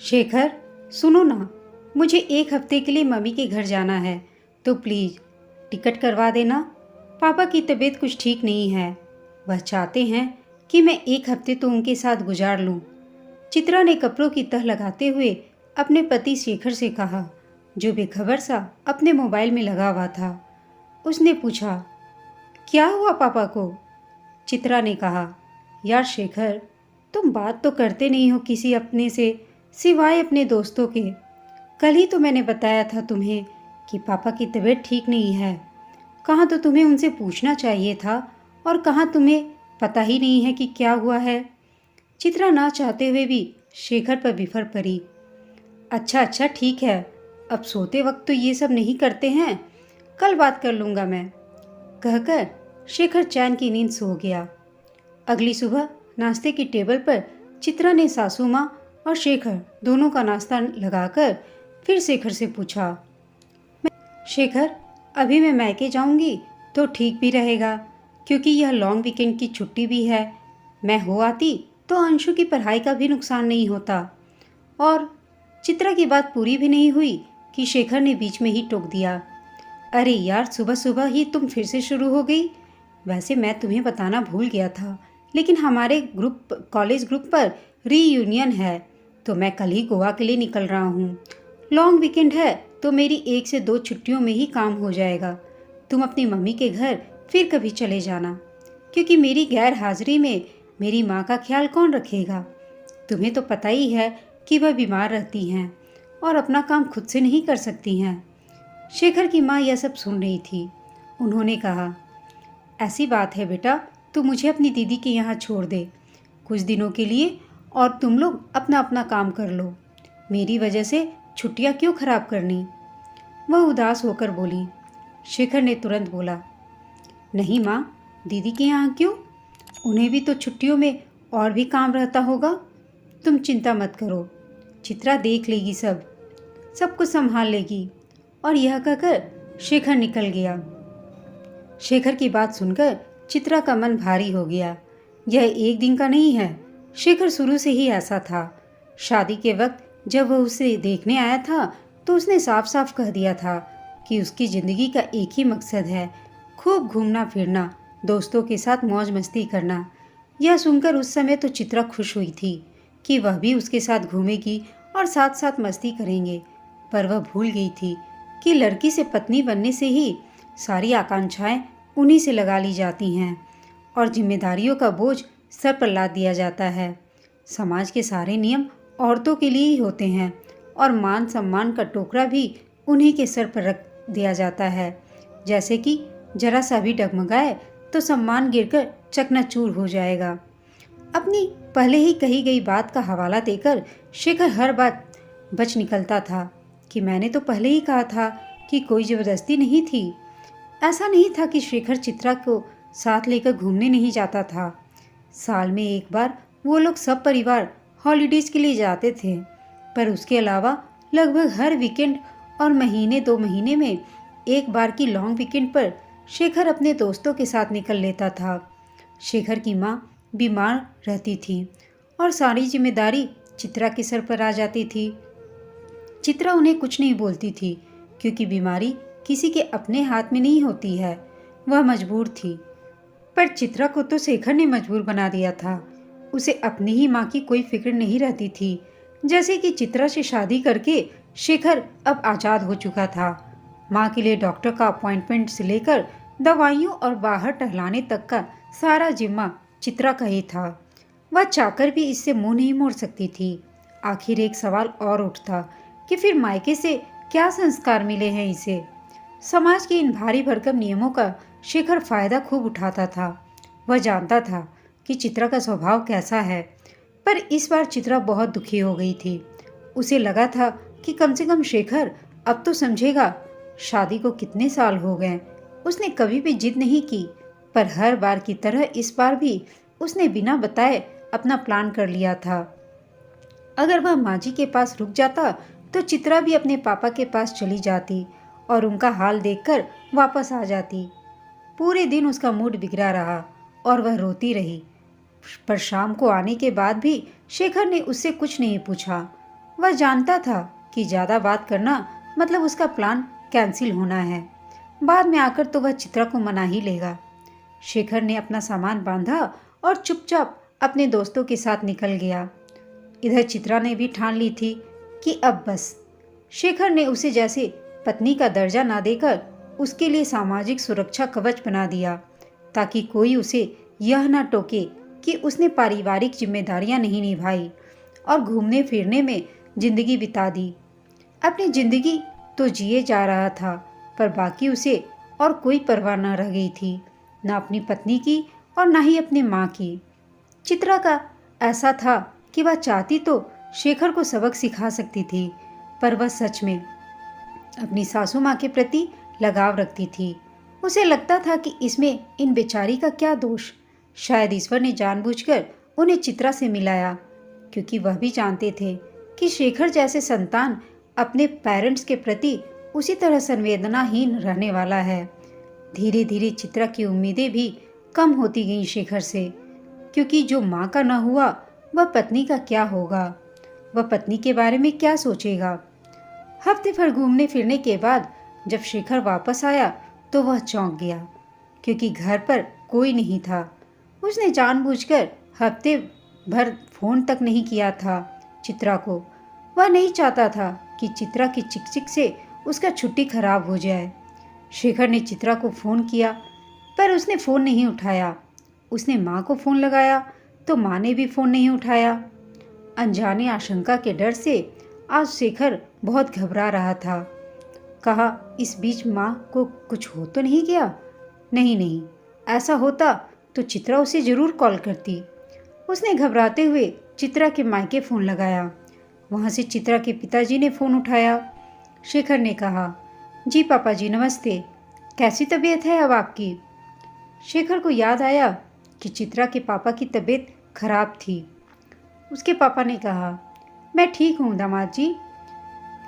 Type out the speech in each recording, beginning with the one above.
शेखर, सुनो ना, मुझे एक हफ्ते के लिए मम्मी के घर जाना है, तो प्लीज़ टिकट करवा देना। पापा की तबीयत कुछ ठीक नहीं है। वह चाहते हैं कि मैं एक हफ्ते तो उनके साथ गुजार लूं। चित्रा ने कपड़ों की तह लगाते हुए अपने पति शेखर से कहा, जो बेखबर सा अपने मोबाइल में लगा हुआ था। उसने पूछा, क्या हुआ पापा को? चित्रा ने कहा, यार शेखर, तुम बात तो करते नहीं हो किसी अपने से सिवाय अपने दोस्तों के। कल ही तो मैंने बताया था तुम्हें कि पापा की तबीयत ठीक नहीं है। कहाँ तो तुम्हें उनसे पूछना चाहिए था, और कहाँ तुम्हें पता ही नहीं है कि क्या हुआ है। चित्रा ना चाहते हुए भी शेखर पर बिफर पड़ी। अच्छा अच्छा ठीक है, अब सोते वक्त तो ये सब नहीं करते हैं, कल बात कर लूँगा मैं, कहकर शेखर चैन की नींद सो गया। अगली सुबह नाश्ते की टेबल पर चित्रा ने सासू माँ और शेखर दोनों का नाश्ता लगाकर फिर शेखर से पूछा, शेखर, अभी मैं मायके जाऊंगी तो ठीक भी रहेगा, क्योंकि यह लॉन्ग वीकेंड की छुट्टी भी है। मैं हो आती तो अंशु की पढ़ाई का भी नुकसान नहीं होता। और चित्रा की बात पूरी भी नहीं हुई कि शेखर ने बीच में ही टोक दिया, अरे यार, सुबह सुबह ही तुम फिर से शुरू हो गई। वैसे मैं तुम्हें बताना भूल गया था, लेकिन हमारे कॉलेज ग्रुप पर रीयूनियन है, तो मैं कल ही गोवा के लिए निकल रहा हूँ। लॉन्ग वीकेंड है तो मेरी 1 से 2 छुट्टियों में ही काम हो जाएगा। तुम अपनी मम्मी के घर फिर कभी चले जाना, क्योंकि मेरी गैर हाजिरी में मेरी माँ का ख्याल कौन रखेगा। तुम्हें तो पता ही है कि वह बीमार रहती हैं और अपना काम खुद से नहीं कर सकती हैं। शेखर की माँ यह सब सुन रही थी। उन्होंने कहा, ऐसी बात है बेटा, तू मुझे अपनी दीदी के यहाँ छोड़ दे कुछ दिनों के लिए, और तुम लोग अपना अपना काम कर लो। मेरी वजह से छुट्टियाँ क्यों खराब करनी? वह उदास होकर बोली। शेखर ने तुरंत बोला, नहीं माँ, दीदी के यहाँ क्यों? उन्हें भी तो छुट्टियों में और भी काम रहता होगा। तुम चिंता मत करो, चित्रा देख लेगी, सब कुछ संभाल लेगी। और यह कहकर शेखर निकल गया। शेखर की बात सुनकर चित्रा का मन भारी हो गया। यह एक दिन का नहीं है, शेखर शुरू से ही ऐसा था। शादी के वक्त जब वह उसे देखने आया था तो उसने साफ साफ कह दिया था कि उसकी ज़िंदगी का एक ही मकसद है, खूब घूमना फिरना, दोस्तों के साथ मौज मस्ती करना। यह सुनकर उस समय तो चित्रा खुश हुई थी कि वह भी उसके साथ घूमेगी और साथ साथ मस्ती करेंगे, पर वह भूल गई थी कि लड़की से पत्नी बनने से ही सारी आकांक्षाएं उन्हीं से लगा ली जाती हैं और जिम्मेदारियों का बोझ सर पर लाद दिया जाता है। समाज के सारे नियम औरतों के लिए ही होते हैं और मान सम्मान का टोकरा भी उन्हीं के सर पर रख दिया जाता है। जैसे कि जरा सा भी डगमगाए तो सम्मान गिरकर चकनाचूर हो जाएगा। अपनी पहले ही कही गई बात का हवाला देकर शेखर हर बात बच निकलता था कि मैंने तो पहले ही कहा था कि कोई ज़बरदस्ती नहीं थी। ऐसा नहीं था कि शेखर चित्रा को साथ लेकर घूमने नहीं जाता था। साल में एक बार वो लोग सब परिवार हॉलीडेज के लिए जाते थे, पर उसके अलावा लगभग हर वीकेंड और महीने 2 महीने में एक बार की लॉन्ग वीकेंड पर शेखर अपने दोस्तों के साथ निकल लेता था। शेखर की माँ बीमार रहती थी और सारी जिम्मेदारी चित्रा के सर पर आ जाती थी। चित्रा उन्हें कुछ नहीं बोलती थी, क्योंकि बीमारी किसी के अपने हाथ में नहीं होती है। वह मजबूर थी, पर चित्रा को तो शेखर ने मजबूर बना दिया था। उसे अपनी ही माँ की कोई फिक्र नहीं रहती थी। जैसे कि चित्रा से शादी करके शेखर अब आज़ाद हो चुका था। माँ के लिए डॉक्टर का अपॉइंटमेंट से लेकर दवाइयों और बाहर टहलाने तक का सारा जिम्मा चित्रा का ही था। वह चाहकर भी इससे मुंह नहीं मोड़ सकती थी। आखिर एक सवाल और उठता कि फिर मायके से क्या संस्कार मिले हैं इसे। समाज के इन भारी भरकम नियमों का शेखर फायदा खूब उठाता था। वह जानता था कि चित्रा का स्वभाव कैसा है, पर इस बार चित्रा बहुत दुखी हो गई थी। उसे लगा था कि कम से कम शेखर अब तो समझेगा। शादी को कितने साल हो गए, उसने कभी भी जिद नहीं की, पर हर बार की तरह इस बार भी उसने बिना बताए अपना प्लान कर लिया था। अगर वह माँ जी के पास रुक जाता तो चित्रा भी अपने पापा के पास चली जाती और उनका हाल देखकर वापस आ जाती। पूरे दिन उसका मूड बिगड़ा रहा और वह रोती रही, पर शाम को आने के बाद भी शेखर ने उससे कुछ नहीं पूछा। वह जानता था कि ज़्यादा बात करना मतलब उसका प्लान कैंसिल होना है। बाद में आकर तो वह चित्रा को मना ही लेगा। शेखर ने अपना सामान बांधा और चुपचाप अपने दोस्तों के साथ निकल गया। इधर चित्रा ने भी ठान ली थी कि अब बस। शेखर ने उसे जैसे पत्नी का दर्जा ना देकर उसके लिए सामाजिक सुरक्षा कवच बना दिया, ताकि कोई उसे यह ना टोके कि उसने पारिवारिक जिम्मेदारियां नहीं निभाई और घूमने फिरने में जिंदगी बिता दी। अपनी जिंदगी तो जिए जा रहा था, पर बाकी उसे और कोई परवाह न रह गई थी, ना अपनी पत्नी की और ना ही अपनी माँ की। चित्रा का ऐसा था कि वह चाहती तो शेखर को सबक सिखा सकती थी, पर वह सच में अपनी सासू माँ के प्रति लगाव रखती थी। उसे लगता था कि इसमें इन बेचारी का क्या दोष। शायद ईश्वर ने जानबूझकर उन्हें चित्रा से मिलाया, क्योंकि वह भी जानते थे कि शेखर जैसे संतान अपने पेरेंट्स के प्रति उसी तरह संवेदनाहीन रहने वाला है। धीरे धीरे चित्रा की उम्मीदें भी कम होती गईं शेखर से, क्योंकि जो माँ का न हुआ वह पत्नी का क्या होगा, वह पत्नी के बारे में क्या सोचेगा। हफ्ते भर घूमने फिरने के बाद जब शेखर वापस आया तो वह चौंक गया, क्योंकि घर पर कोई नहीं था। उसने जानबूझकर हफ्ते भर फोन तक नहीं किया था चित्रा को। वह नहीं चाहता था कि चित्रा की चिकचिक से उसका छुट्टी खराब हो जाए। शेखर ने चित्रा को फ़ोन किया, पर उसने फ़ोन नहीं उठाया। उसने माँ को फ़ोन लगाया तो माँ ने भी फ़ोन नहीं उठाया। अनजाने आशंका के डर से आज शेखर बहुत घबरा रहा था। कहा, इस बीच माँ को कुछ हो तो नहीं गया? नहीं, ऐसा होता तो चित्रा उसे ज़रूर कॉल करती। उसने घबराते हुए चित्रा के मायके फ़ोन लगाया। वहाँ से चित्रा के पिताजी ने फ़ोन उठाया। शेखर ने कहा, जी पापा जी नमस्ते, कैसी तबीयत है अब आपकी? शेखर को याद आया कि चित्रा के पापा की तबीयत खराब थी। उसके पापा ने कहा, मैं ठीक हूँ दामाद जी,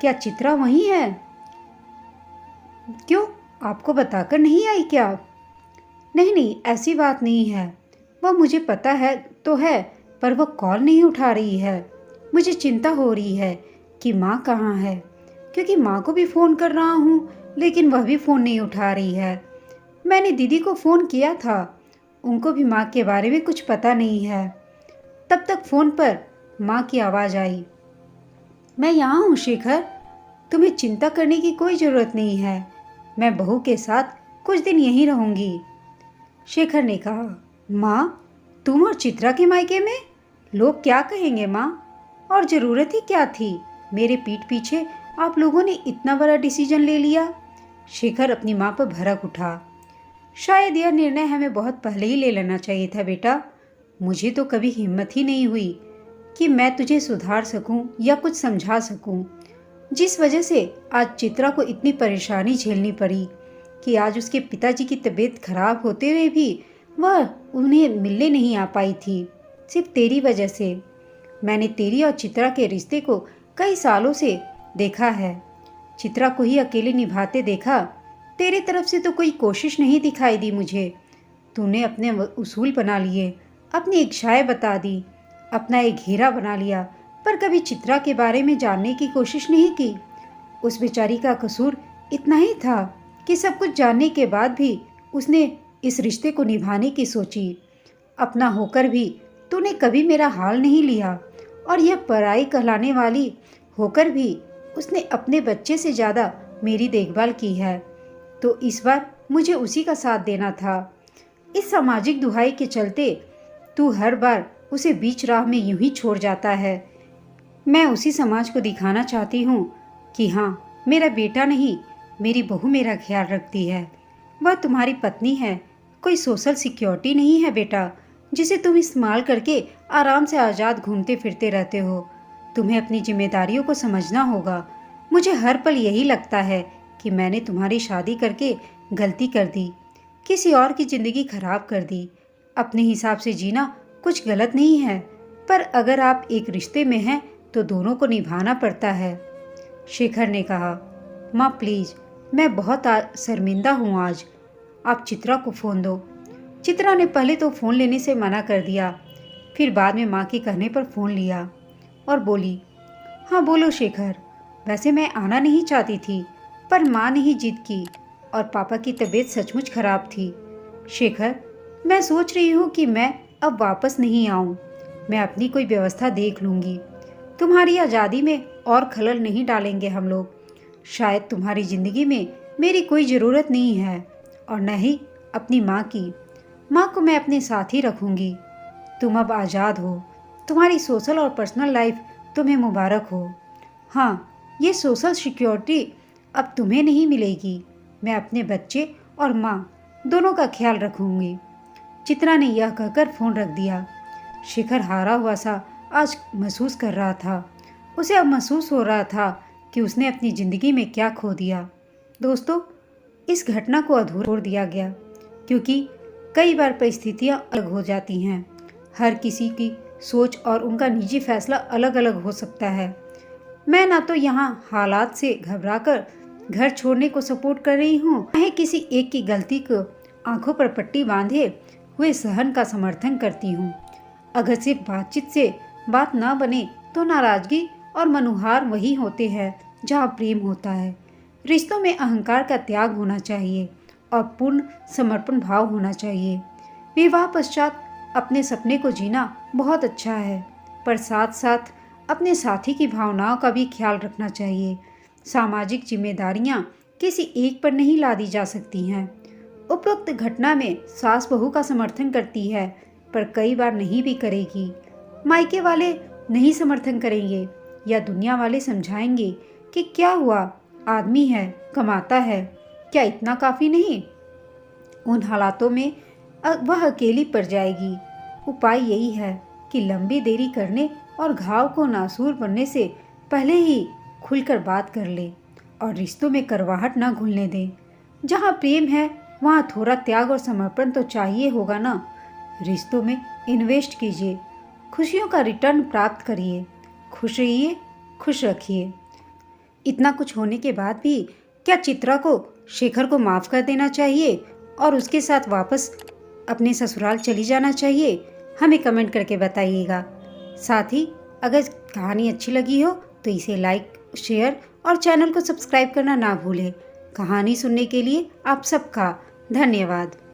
क्या चित्रा वहीं है? क्यों, आपको बताकर नहीं आई क्या? नहीं, ऐसी बात नहीं है, वह मुझे पता है तो है, पर वह कॉल नहीं उठा रही है। मुझे चिंता हो रही है कि माँ कहाँ है, क्योंकि माँ को भी फ़ोन कर रहा हूँ लेकिन वह भी फ़ोन नहीं उठा रही है। मैंने दीदी को फ़ोन किया था, उनको भी माँ के बारे में कुछ पता नहीं है। तब तक फ़ोन पर माँ की आवाज़ आई, मैं यहाँ हूँ शेखर, तुम्हें चिंता करने की कोई ज़रूरत नहीं है, मैं बहू के साथ कुछ दिन यहीं रहूँगी। शेखर ने कहा, माँ, तुम और चित्रा के मायके में? लोग क्या कहेंगे माँ? और ज़रूरत ही क्या थी? मेरे पीठ पीछे आप लोगों ने इतना बड़ा डिसीजन ले लिया। शेखर अपनी माँ पर भड़क उठा। शायद यह निर्णय हमें बहुत पहले ही ले लेना चाहिए था बेटा। मुझे तो कभी हिम्मत ही नहीं हुई कि मैं तुझे सुधार सकूं या कुछ समझा सकूं। जिस वजह से आज चित्रा को इतनी परेशानी झेलनी पड़ी कि आज उसके पिताजी की तबीयत खराब होते हुए भी वह उन्हें मिलने नहीं आ पाई थी, सिर्फ तेरी वजह से। मैंने तेरी और चित्रा के रिश्ते को कई सालों से देखा है। चित्रा को ही अकेले निभाते देखा। तेरी तरफ से तो कोई कोशिश नहीं दिखाई दी मुझे। तूने अपने उसूल बना लिए, अपनी इच्छाएं बता दी, अपना एक घेरा बना लिया, पर कभी चित्रा के बारे में जानने की कोशिश नहीं की। उस बेचारी का कसूर इतना ही था कि सब कुछ जानने के बाद भी उसने इस रिश्ते को निभाने की सोची। अपना होकर भी तूने कभी मेरा हाल नहीं लिया, और यह पराई कहलाने वाली होकर भी उसने अपने बच्चे से ज़्यादा मेरी देखभाल की है। तो इस बार मुझे उसी का साथ देना था। इस सामाजिक दुहाई के चलते तू हर बार उसे बीच राह में यूं ही छोड़ जाता है। मैं उसी समाज को दिखाना चाहती हूँ कि हाँ, मेरा बेटा नहीं, मेरी बहू मेरा ख्याल रखती है। वह तुम्हारी पत्नी है, कोई सोशल सिक्योरिटी नहीं है बेटा, जिसे तुम इस्तेमाल करके आराम से आज़ाद घूमते फिरते रहते हो। तुम्हें अपनी जिम्मेदारियों को समझना होगा। मुझे हर पल यही लगता है कि मैंने तुम्हारी शादी करके गलती कर दी, किसी और की ज़िंदगी खराब कर दी। अपने हिसाब से जीना कुछ गलत नहीं है, पर अगर आप एक रिश्ते में हैं तो दोनों को निभाना पड़ता है। शेखर ने कहा, माँ प्लीज़, मैं बहुत शर्मिंदा हूँ आज, आप चित्रा को फ़ोन दो। चित्रा ने पहले तो फ़ोन लेने से मना कर दिया, फिर बाद में माँ के कहने पर फ़ोन लिया और बोली, हाँ बोलो शेखर। वैसे मैं आना नहीं चाहती थी, पर माँ ने ही जिद की और पापा की तबीयत सचमुच खराब थी। शेखर, मैं सोच रही हूँ कि मैं अब वापस नहीं आऊँ। मैं अपनी कोई व्यवस्था देख लूँगी। तुम्हारी आज़ादी में और खलल नहीं डालेंगे हम लोग। शायद तुम्हारी ज़िंदगी में मेरी कोई ज़रूरत नहीं है, और न ही अपनी माँ की। माँ को मैं अपने साथ ही रखूँगी। तुम अब आज़ाद हो। तुम्हारी सोशल और पर्सनल लाइफ तुम्हें मुबारक हो। हाँ, ये सोशल सिक्योरिटी अब तुम्हें नहीं मिलेगी। मैं अपने बच्चे और माँ दोनों का ख्याल रखूँगी। चित्रा ने यह कहकर फ़ोन रख दिया। शेखर हारा हुआ सा आज महसूस कर रहा था। उसे अब महसूस हो रहा था कि उसने अपनी ज़िंदगी में क्या खो दिया। दोस्तों, इस घटना को अधूरा छोड़ दिया गया, क्योंकि कई बार परिस्थितियाँ अलग हो जाती हैं। हर किसी की सोच और उनका निजी फैसला अलग अलग हो सकता है। मैं ना तो यहाँ हालात से घबराकर घर छोड़ने को सपोर्ट कर रही हूँ, ना ही किसी एक की गलती को आंखों पर पट्टी बांधे हुए सहन का समर्थन करती हूँ। अगर सिर्फ बातचीत से बात ना बने तो नाराजगी और मनुहार वही होते हैं जहाँ प्रेम होता है। रिश्तों में अहंकार का त्याग होना चाहिए और पूर्ण समर्पण भाव होना चाहिए। विवाह पश्चात अपने सपने को जीना बहुत अच्छा है, पर साथ साथ अपने साथी की भावनाओं का भी ख्याल रखना चाहिए। सामाजिक जिम्मेदारियां किसी एक पर नहीं लादी जा सकती हैं। उपरोक्त घटना में सास बहू का समर्थन करती है, पर कई बार नहीं भी करेगी। मायके वाले नहीं समर्थन करेंगे या दुनिया वाले समझाएंगे कि क्या हुआ, आदमी है, कमाता है, क्या इतना काफ़ी नहीं। उन हालातों में वह अकेली पड़ जाएगी। उपाय यही है कि लंबी देरी करने और घाव को नासूर बनने से पहले ही खुलकर बात कर ले और रिश्तों में करवाहट ना घुलने दें। जहाँ प्रेम है वहाँ थोड़ा त्याग और समर्पण तो चाहिए होगा ना। रिश्तों में इन्वेस्ट कीजिए, खुशियों का रिटर्न प्राप्त करिए। खुश रहिए, खुश रखिए। इतना कुछ होने के बाद भी क्या चित्रा को शेखर को माफ़ कर देना चाहिए और उसके साथ वापस अपने ससुराल चली जाना चाहिए? हमें कमेंट करके बताइएगा। साथ ही अगर कहानी अच्छी लगी हो तो इसे लाइक, शेयर और चैनल को सब्सक्राइब करना ना भूलें। कहानी सुनने के लिए आप सबका धन्यवाद।